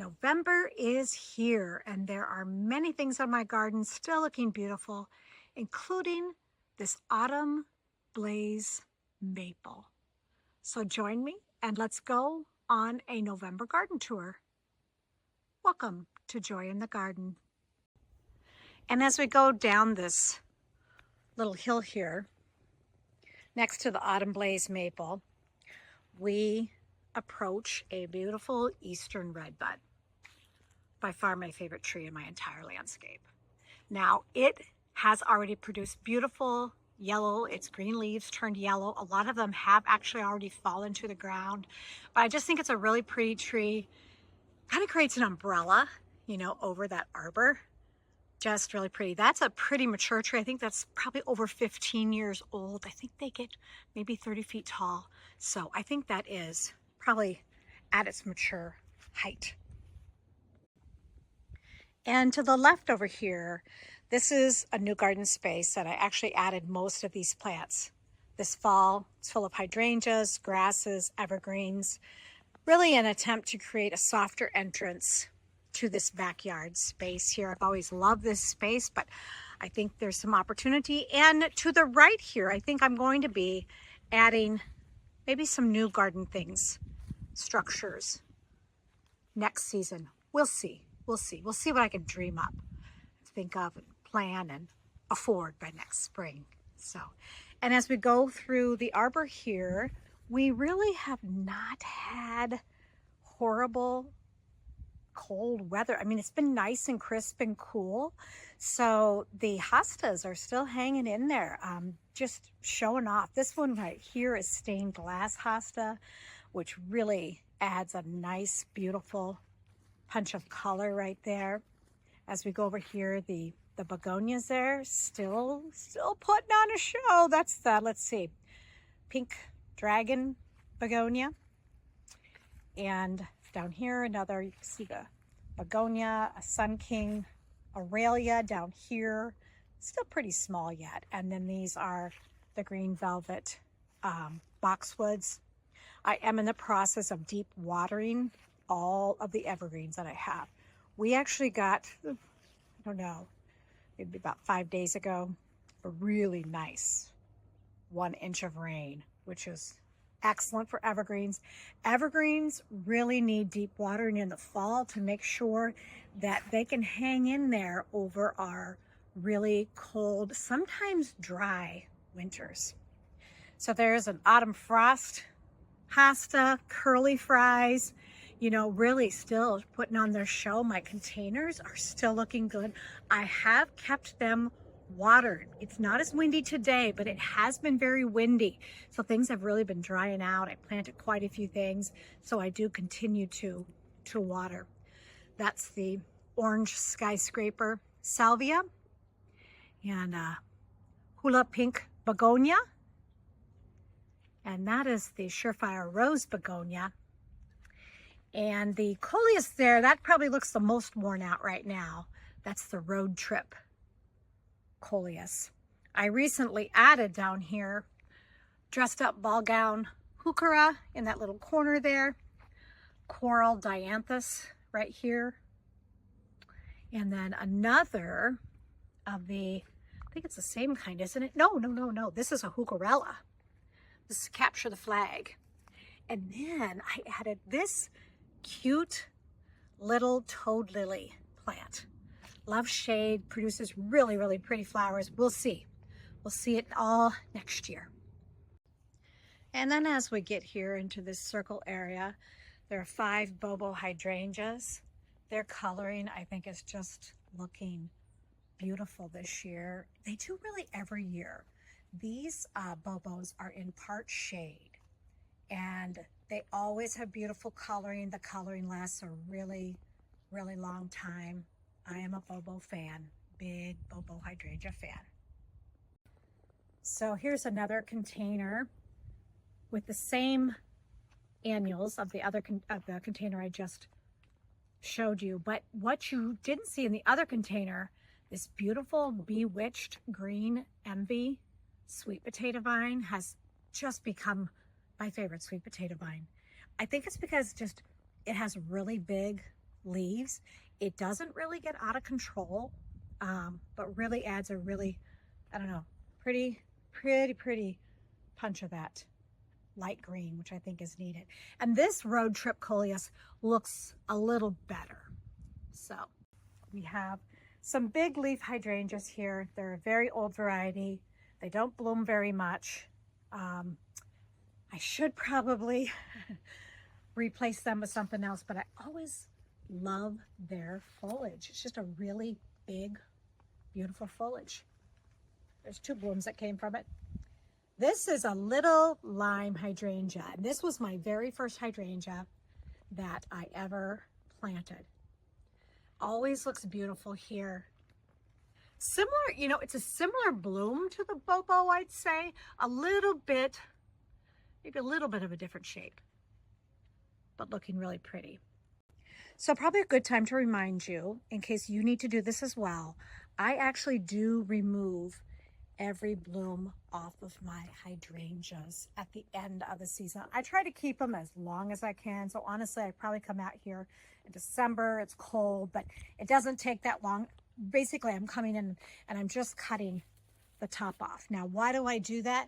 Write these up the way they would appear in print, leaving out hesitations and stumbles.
November is here, and there are many things on my garden still looking beautiful, including this autumn blaze maple. So join me and let's go on a November garden tour. Welcome to Joy in the Garden. And as we go down this little hill here, next to the autumn blaze maple, we approach a beautiful eastern redbud. By far my favorite tree in my entire landscape. Now it has already produced beautiful yellow, its green leaves turned yellow. A lot of them have actually already fallen to the ground, but I just think it's a really pretty tree. Kind of creates an umbrella, you know, over that arbor. Just really pretty. That's a pretty mature tree. I think that's probably over 15 years old. I think they get maybe 30 feet tall. So I think that is probably at its mature height. And to the left over here, this is a new garden space that I actually added most of these plants. This fall, it's full of hydrangeas, grasses, evergreens, really an attempt to create a softer entrance to this backyard space here. I've always loved this space, but I think there's some opportunity. And to the right here, I think I'm going to be adding maybe some new garden things, structures next season. We'll see. We'll see. We'll see what I can dream up, think of, and plan and afford by next spring. So, and as we go through the arbor here, we really have not had horrible cold weather. I mean, it's been nice and crisp and cool. So the hostas are still hanging in there, just showing off. This one right here is stained glass hosta, which really adds a nice, beautiful punch of color right there. As we go over here, the begonias there still putting on a show. That's the, let's see, pink dragon begonia. And down here, another, you can see the begonia, a sun king, aurelia down here, still pretty small yet. And then these are the green velvet boxwoods. I am in the process of deep watering all of the evergreens that I have. We actually got, I don't know, maybe about 5 days ago, a really nice 1 inch of rain, which is excellent for evergreens. Evergreens really need deep watering in the fall to make sure that they can hang in there over our really cold, sometimes dry winters. So there's an autumn frost hosta, curly fries, you know, really still putting on their show. My containers are still looking good. I have kept them watered. It's not as windy today, but it has been very windy. So things have really been drying out. I planted quite a few things, so I do continue to water. That's the orange skyscraper salvia and hula pink begonia. And that is the surefire rose begonia. And the coleus there, that probably looks the most worn out right now. That's the road trip coleus. I recently added down here dressed up ball gown heuchera in that little corner there. Coral dianthus right here. And then another of the, I think it's the same kind, isn't it? No. This is a heucherella. This is capture the flag. And then I added this cute little toad lily plant. Loves shade, produces really pretty flowers. We'll see. We'll see it all next year. And then as we get here into this circle area, there are 5 Bobo hydrangeas. Their coloring, I think, is just looking beautiful this year. They do really every year. These Bobos are in part shade, and they always have beautiful coloring. The coloring lasts a really long time. I am a Bobo fan, big Bobo hydrangea fan. So here's another container with the same annuals of the other the container I just showed you. But what you didn't see in the other container, this beautiful bewitched green envy sweet potato vine has just become my favorite sweet potato vine. I think it's because just it has really big leaves. It doesn't really get out of control, but really adds a really, I don't know, pretty punch of that light green, which I think is needed. And this road trip coleus looks a little better. So we have some big leaf hydrangeas here. They're a very old variety. They don't bloom very much. I should probably replace them with something else, but I always love their foliage. It's just a really big, beautiful foliage. There's 2 blooms that came from it. This is a little lime hydrangea, and this was my very first hydrangea that I ever planted. Always looks beautiful here. Similar, you know, it's a similar bloom to the Bobo, I'd say. A little bit, maybe a little bit of a different shape, but looking really pretty. So probably a good time to remind you, in case you need to do this as well, I actually do remove every bloom off of my hydrangeas at the end of the season. I try to keep them as long as I can. So honestly, I probably come out here in December, it's cold, but it doesn't take that long. Basically, I'm coming in and I'm just cutting the top off. Now, why do I do that?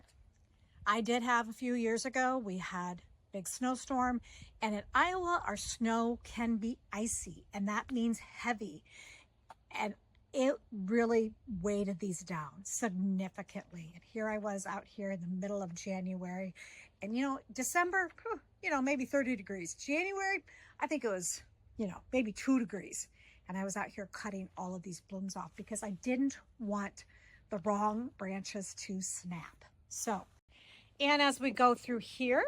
I did have a few years ago, we had big snowstorm, and in Iowa, our snow can be icy, and that means heavy. And it really weighted these down significantly. And here I was out here in the middle of January, and you know, December, you know, maybe 30 degrees. January, I think it was, you know, maybe 2 degrees. And I was out here cutting all of these blooms off because I didn't want the wrong branches to snap. So, and as we go through here,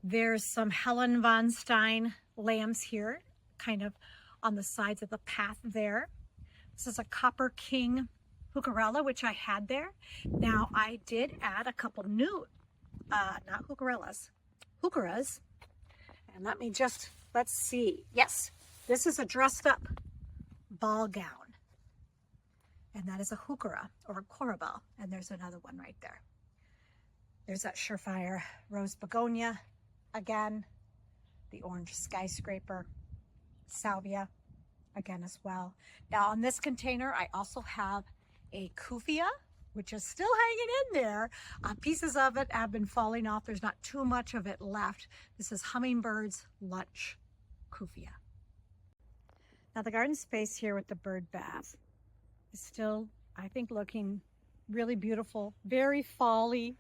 there's some Helen von Stein lambs here, kind of on the sides of the path there. This is a Copper King heucherella, which I had there. Now I did add a couple new, not heucheras. And let's see. Yes, this is a dressed up ball gown. And that is a heuchera or a corbel. And there's another one right there. There's that surefire rose begonia again, the orange skyscraper, salvia again as well. Now on this container, I also have a kufia, which is still hanging in there. Pieces of it have been falling off. There's not too much of it left. This is Hummingbird's Lunch kufia. Now the garden space here with the bird bath is still, I think, looking really beautiful, very fall-y.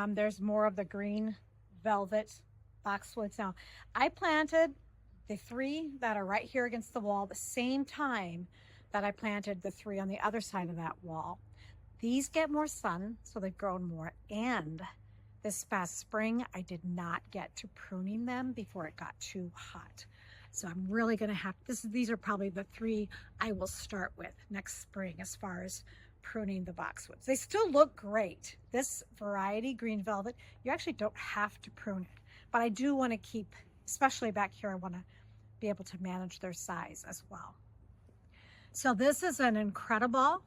There's more of the green velvet boxwoods. Now I planted the 3 that are right here against the wall the same time that I planted the 3 on the other side of that wall. These get more sun, so they've grown more. And this past spring, I did not get to pruning them before it got too hot. So I'm really gonna have, these are probably the 3 I will start with next spring as far as pruning the boxwoods. They still look great. This variety, green velvet, you actually don't have to prune it, but I do wanna keep, especially back here, I wanna be able to manage their size as well. So this is an incredible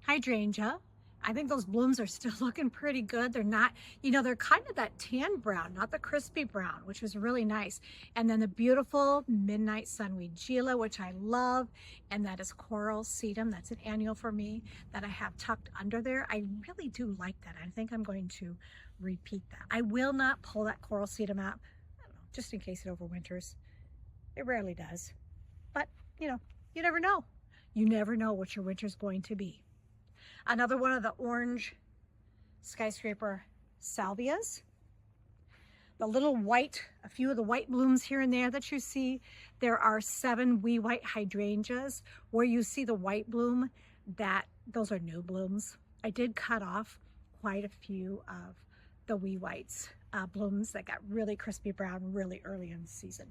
hydrangea. I think those blooms are still looking pretty good. They're not, you know, they're kind of that tan brown, not the crispy brown, which was really nice. And then the beautiful midnight sunweed gila, which I love. And that is coral sedum. That's an annual for me that I have tucked under there. I really do like that. I think I'm going to repeat that. I will not pull that coral sedum out, I don't know, just in case it overwinters. It rarely does. But, you know, you never know. You never know what your winter's going to be. Another one of the orange skyscraper salvias. The little white, a few of the white blooms here and there that you see. There are 7 wee white hydrangeas where you see the white bloom, those are new blooms. I did cut off quite a few of the wee whites blooms that got really crispy brown really early in the season.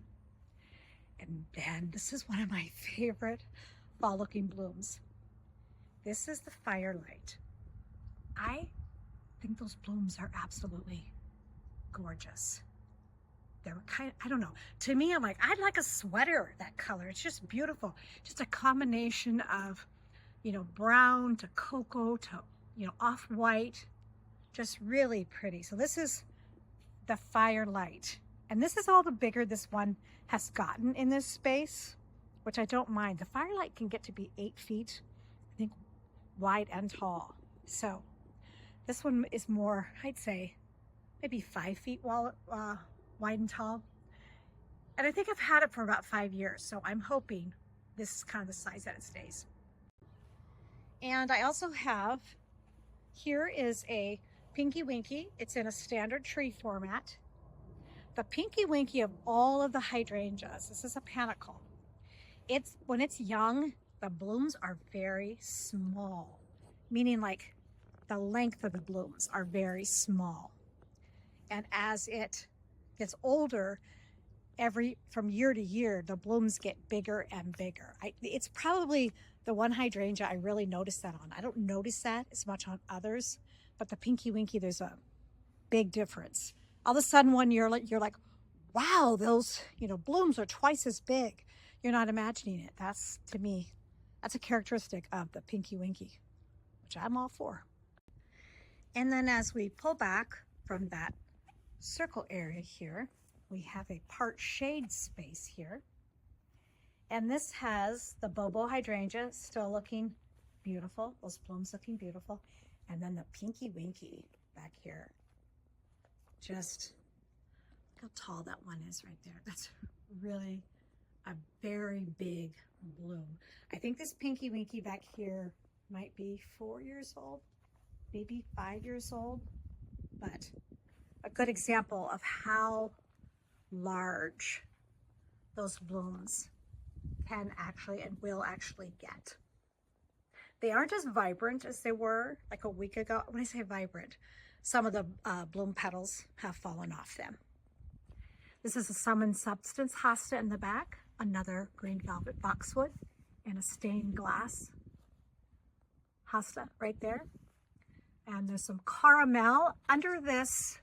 And then this is one of my favorite fall looking blooms. This is the firelight. I think those blooms are absolutely gorgeous. They're kind of, I don't know. To me, I'm like, I'd like a sweater, that color. It's just beautiful. Just a combination of, you know, brown to cocoa to, you know, off-white. Just really pretty. So this is the firelight. And this is all the bigger this one has gotten in this space, which I don't mind. The firelight can get to be 8 feet, I think, wide and tall. So this one is more, I'd say, maybe 5 feet wide and tall. And I think I've had it for about 5 years, so I'm hoping this is kind of the size that it stays. And I also have, here is a Pinky Winky. It's in a standard tree format. The Pinky Winky of all of the hydrangeas, this is a panicle. When it's young, the blooms are very small, meaning like the length of the blooms are very small. And as it gets older, from year to year, the blooms get bigger and bigger. It's probably the one hydrangea I really notice that on. I don't notice that as much on others, but the Pinky Winky, there's a big difference. All of a sudden one year, you're like, wow, those blooms are twice as big. You're not imagining it. That's, to me, that's a characteristic of the Pinky Winky, which I'm all for. And then as we pull back from that circle area here, we have a part shade space here. And this has the Bobo hydrangea still looking beautiful, those blooms looking beautiful. And then the Pinky Winky back here. Just look how tall that one is right there. That's really a very big bloom. I think this Pinky Winky back here might be 4 years old, maybe 5 years old, but a good example of how large those blooms can actually and will actually get. They aren't as vibrant as they were like a week ago. When I say vibrant, some of the bloom petals have fallen off them. This is a Sum and Substance hosta in the back, another green velvet boxwood, and a stained glass hosta right there. And there's some caramel under this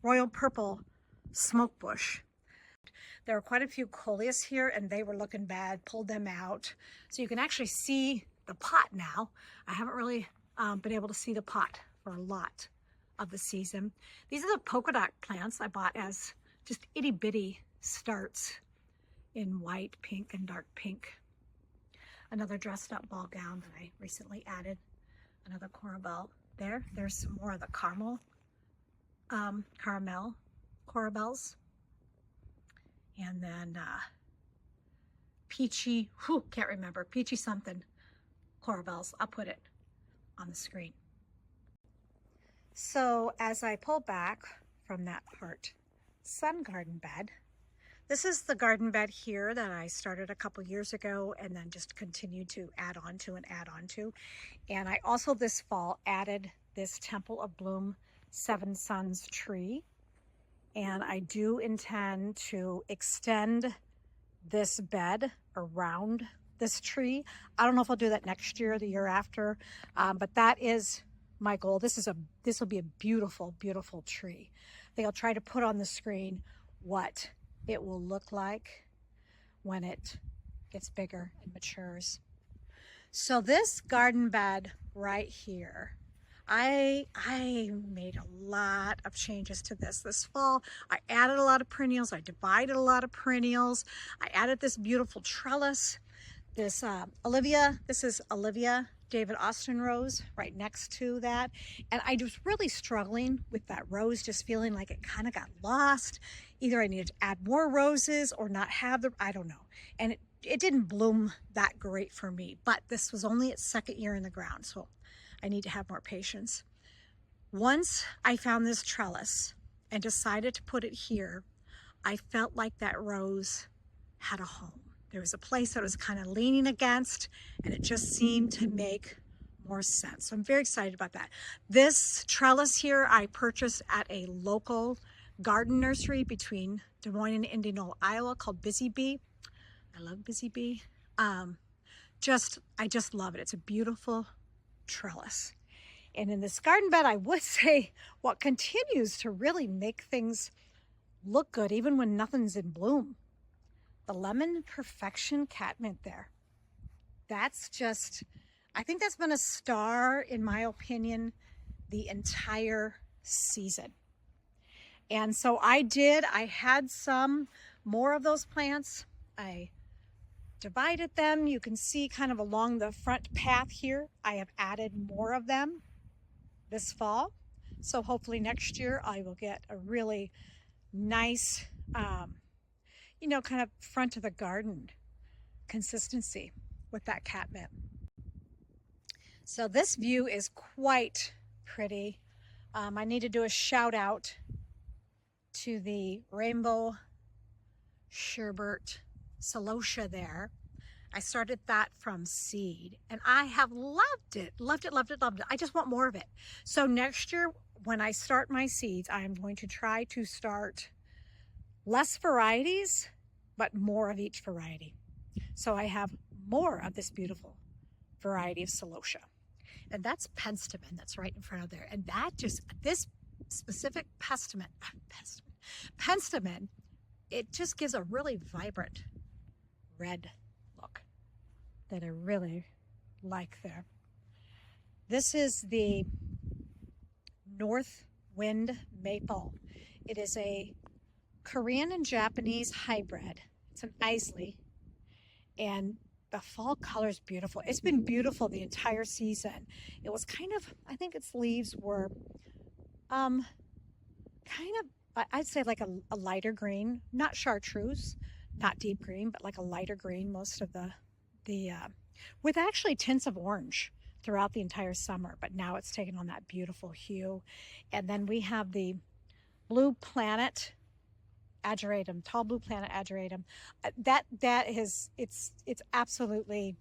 royal purple smoke bush. There are quite a few coleus here and they were looking bad, pulled them out. So you can actually see the pot now. I haven't really been able to see the pot for a lot of the season. These are the polka dot plants I bought as just itty bitty starts in white, pink, and dark pink. Another dressed up ball gown that I recently added. Another corbel there. There's some more of the caramel corbels. And then peachy, can't remember, peachy something corbels. I'll put it on the screen. So as I pull back from that part sun garden bed, this is the garden bed here that I started a couple years ago and then just continued to add on to. And I also this fall added this Temple of Bloom Seven Suns tree. And I do intend to extend this bed around this tree. I don't know if I'll do that next year or the year after, but that is my goal. This will be a beautiful, beautiful tree. I think I'll try to put on the screen what it will look like when it gets bigger and matures. So this garden bed right here, I made a lot of changes to this fall. I added a lot of perennials. I divided a lot of perennials. I added this beautiful trellis. This Olivia, this is Olivia David Austin rose right next to that. And I was really struggling with that rose, just feeling like it kind of got lost. Either I needed to add more roses or not have I don't know. And it didn't bloom that great for me, but this was only its second year in the ground. So I need to have more patience. Once I found this trellis and decided to put it here, I felt like that rose had a home. There was a place that I was kind of leaning against and it just seemed to make more sense. So I'm very excited about that. This trellis here I purchased at a local garden nursery between Des Moines and Indianola, Iowa called Busy Bee. I love Busy Bee. I just love it. It's a beautiful trellis. And in this garden bed, I would say what continues to really make things look good, even when nothing's in bloom, the Lemon Perfection catmint there. That's just, I think that's been a star, in my opinion, the entire season. And so I had some more of those plants. I divided them. You can see kind of along the front path here, I have added more of them this fall. So hopefully next year I will get a really nice, kind of front of the garden consistency with that catmint. So this view is quite pretty. I need to do a shout out to the rainbow sherbet celosia there. I started that from seed and I have loved it. I just want more of it. So next year when I start my seeds, I'm going to try to start less varieties, but more of each variety. So I have more of this beautiful variety of celosia. And that's penstemon that's right in front of there. And this specific penstemon, it just gives a really vibrant red look that I really like there. This is the North Wind Maple. It is a Korean and Japanese hybrid. It's an Isley, and the fall color is beautiful. It's been beautiful the entire season. It was kind of, I think its leaves were kind of, I'd say like a lighter green, not chartreuse, not deep green, but like a lighter green most of the with actually tints of orange throughout the entire summer, but now it's taken on that beautiful hue. And then we have the blue planet ageratum, tall blue planet ageratum. It's absolutely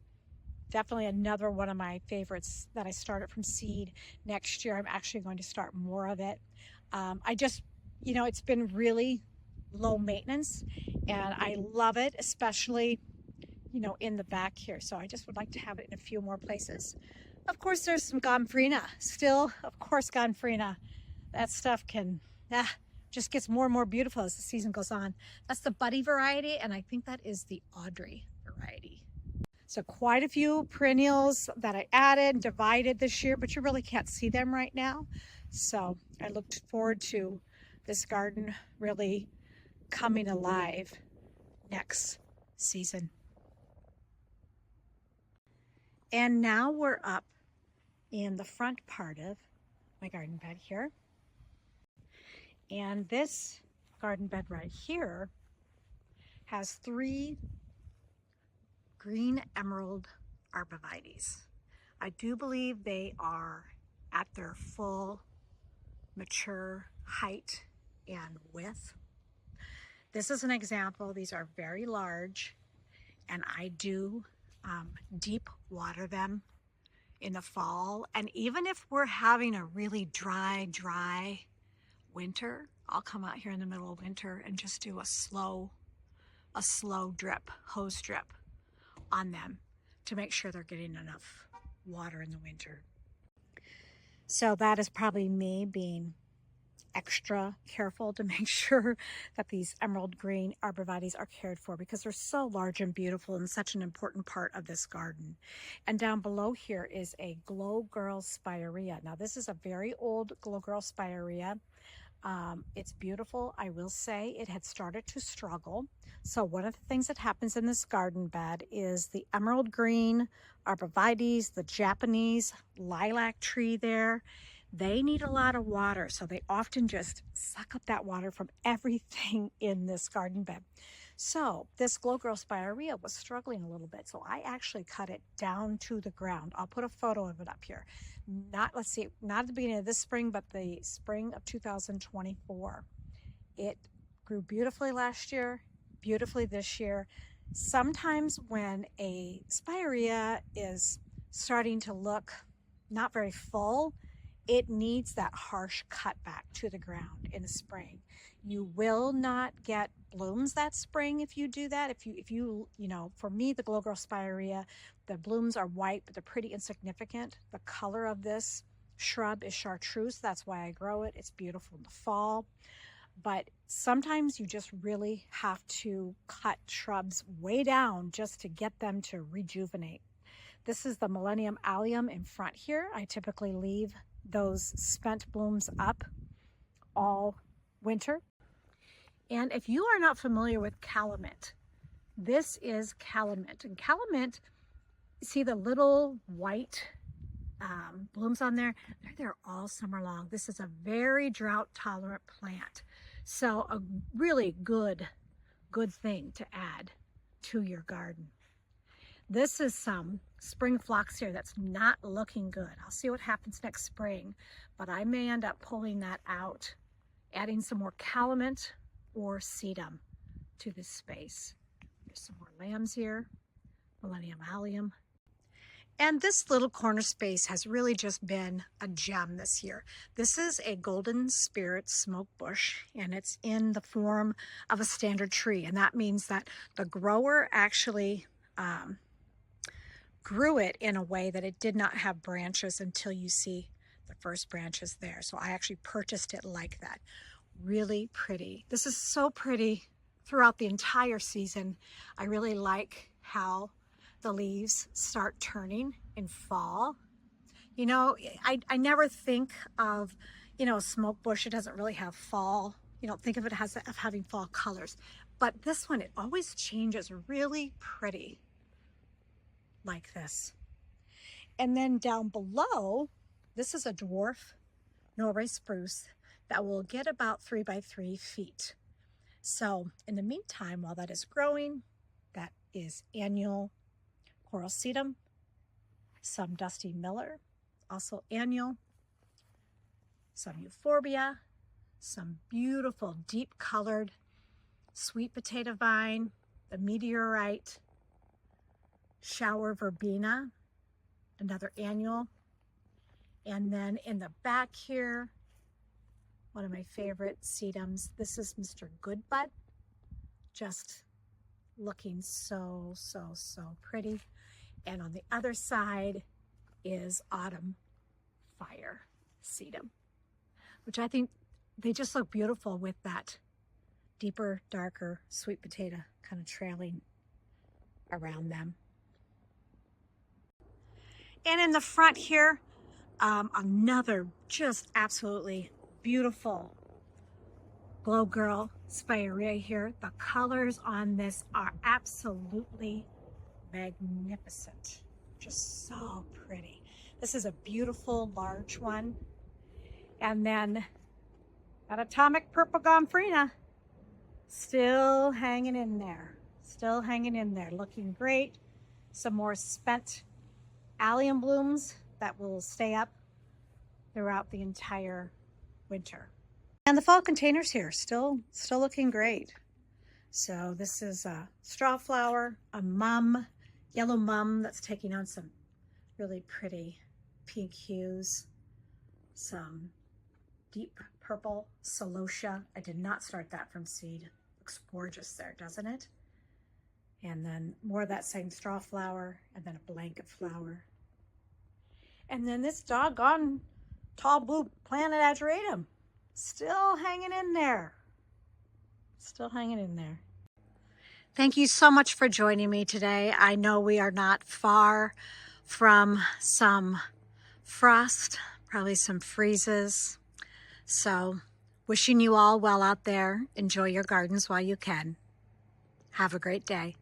definitely another one of my favorites that I started from seed. Next year I'm actually going to start more of it. I just, it's been really low maintenance and I love it, especially in the back here. So I just would like to have it in a few more places. Of course there's some gomphrena still. Of course gomphrena, that stuff can just gets more and more beautiful as the season goes on. That's the buddy variety, and I think that is the Audrey variety. So quite a few perennials that I added and divided this year, but you really can't see them right now. So I looked forward to this garden really coming alive next season. And now we're up in the front part of my garden bed here. And this garden bed right here has 3 green emerald arborvitaes. I do believe they are at their full mature height and width. This is an example. These are very large, and I do deep water them in the fall. And even if we're having a really dry winter, I'll come out here in the middle of winter and just do a slow drip, hose drip on them to make sure they're getting enough water in the winter. So that is probably me being extra careful to make sure that these emerald green arborvitaes are cared for, because they're so large and beautiful and such an important part of this garden. And down below here is a Glow Girl spirea. Now this is a very old Glow Girl spirea. It's beautiful. I will say it had started to struggle. So one of the things that happens in this garden bed is the emerald green arborvitaes, the Japanese lilac tree there, they need a lot of water. So they often just suck up that water from everything in this garden bed. So this Glow Girl spirea was struggling a little bit. So I actually cut it down to the ground. I'll put a photo of it up here. Not at the beginning of this spring, but the spring of 2024. It grew beautifully last year, beautifully this year. Sometimes when a spirea is starting to look not very full, it needs that harsh cut back to the ground in the spring. You will not get blooms that spring if you do that. If you for me, the Glow Girl spirea, the blooms are white, but they're pretty insignificant. The color of this shrub is chartreuse. That's why I grow it. It's beautiful in the fall. But sometimes you just really have to cut shrubs way down just to get them to rejuvenate. This is the Millennium Allium in front here. I typically leave those spent blooms up all winter. And if you are not familiar with calamint, this is calamint. And calamint, see the little white blooms on there? They're there all summer long. This is a very drought tolerant plant. So a really good thing to add to your garden. This is some spring phlox here that's not looking good. I'll see what happens next spring, but I may end up pulling that out, adding some more calamint or sedum to this space. There's some more lambs here, millennium allium. And this little corner space has really just been a gem this year. This is a golden spirit smoke bush, and it's in the form of a standard tree. And that means that the grower actually grew it in a way that it did not have branches until you see the first branches there. So I actually purchased it like that. Really pretty. This is so pretty throughout the entire season. I really like how the leaves start turning in fall. You know, I never think of, you know, a smoke bush. It doesn't really have fall. You don't think of it as having fall colors. But this one, it always changes really pretty like this. And then down below, this is a dwarf Norway spruce that will get about 3 by 3 feet. So in the meantime, while that is growing, that is annual coral sedum, some dusty miller, also annual, some euphorbia, some beautiful deep colored sweet potato vine, the meteorite, shower verbena, another annual. And then in the back here, one of my favorite sedums, this is Mr. Goodbutt, just looking so pretty. And on the other side is autumn fire sedum, which I think they just look beautiful with that deeper, darker sweet potato kind of trailing around them. And in the front here, another just absolutely beautiful Glow Girl spirea here. The colors on this are absolutely magnificent. Just so pretty. This is a beautiful large one. And then that atomic purple gomphrena still hanging in there. Still hanging in there. Looking great. Some more spent allium blooms that will stay up throughout the entire winter. And the fall containers here still looking great. So this is a strawflower, a mum, yellow mum that's taking on some really pretty pink hues, some deep purple celosia. I did not start that from seed. Looks gorgeous there, doesn't it? And then more of that same strawflower, and then a blanket flower. And then this doggone tall blue planet ageratum, still hanging in there. Still hanging in there. Thank you so much for joining me today. I know we are not far from some frost, probably some freezes. So wishing you all well out there. Enjoy your gardens while you can. Have a great day.